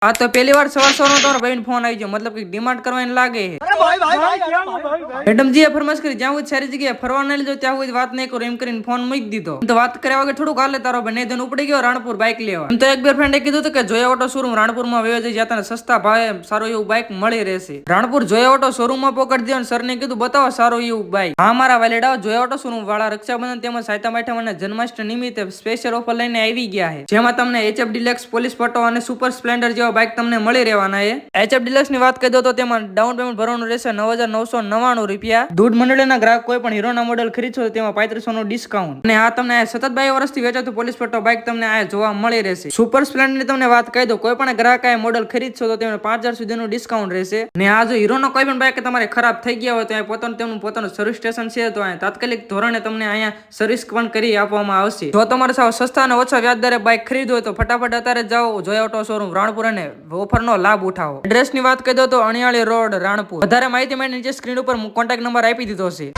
આ તો પહેલી વાર સવાર તમારા ભાઈને ફોન આવી ગયો, મતલબ કે ડિમાન્ડ કરવાની લાગે છે. મેડમજી એ ફરમાશ કરી જ્યાં સુધી સારી જગ્યાએ ફરવા નહીં લીધો ત્યાં સુધી વાત નહીં કરો એમ કરીને ફોન મૂકી દીધો. તો વાત કર્યા વગર થોડુંક હાલે તારો ભાઈ નહીં ઉપડી ગયો રાણપુર બાઇક લેવા. એમ તો એક બે ફ્રેન્ડે કીધું હતું કે જોયા ઓટો શોરૂમ રાણપુરમાં વેવા જઈ જ્યાં તને સસ્તા ભાવે સારું એવું બાઇક મળી રહેશે. રાણપુર જોયા ઓટો શોરૂમમાં પકડી દો. સર ને કીધું બતાવો સારું એવું બાઇક. હા મારા વાલેડા જોયા ઓટો શોરૂમ વાળા રક્ષાબંધન તેમજ સાયતા માઠમ અને જન્માષ્ટમી નિમિત્તે સ્પેશિયલ ઓફર લઈને આવી ગયા છે, જેમાં તમને HF ડિલક્સ, પોલીસ પટો અને સુપર સ્પ્લેન્ડર જેવા બાઇક તમને મળી રહેવાના છે. HF ડિલક્સ ની વાત કરી દો તો તેમાં ડાઉન પેમેન્ટ ભરવાનું રહેશે 9,999 રૂપિયા. દૂધ મંડળીના ગ્રાહક કોઈ પણ હીરોના મોડેલ ખરીદશો તો તેમાં 3500 નું ડિસ્કાઉન્ટ. અને આ તમને સતત 2 વર્ષથી વેચાતું પોલીસ પટ્ટો બાઇક તમને આ જોવા મળી રહેશે. સુપર સ્પ્લેન્ડર ની તમને વાત કહી દો કોઈ પણ ગ્રાહક આ મોડેલ ખરીદશો તો તેમને 5000 સુધીનું ડિસ્કાઉન્ટ રહેશે. ને આ જો હીરોનો કોઈ પણ બાઇક તમારે ખરાબ થઈ ગયા હોય તો તેમનું પોતાનું સર્વિસ સ્ટેશન છે, તો તાત્કાલિક ધોરણે તમને અહીંયા સર્વિસ પણ કરી આપવામાં આવશે. જો તમારે સાવ સસ્તા અને ઓછા વ્યાજ દરે બાઇક ખરીદવું હોય તો ફટાફટ અત્યારે જાઓ જોયા ઓટો શોરૂમ રાણપુર અને ઓફરનો લાભ ઉઠાવો. એડ્રેસ ની વાત કહી દો તો અણિયાળી રોડ રાણપુર. વધારે માહિતી માટે નીચે સ્ક્રીન ઉપર કોન્ટેક્ટ નંબર આપી દીધો છે.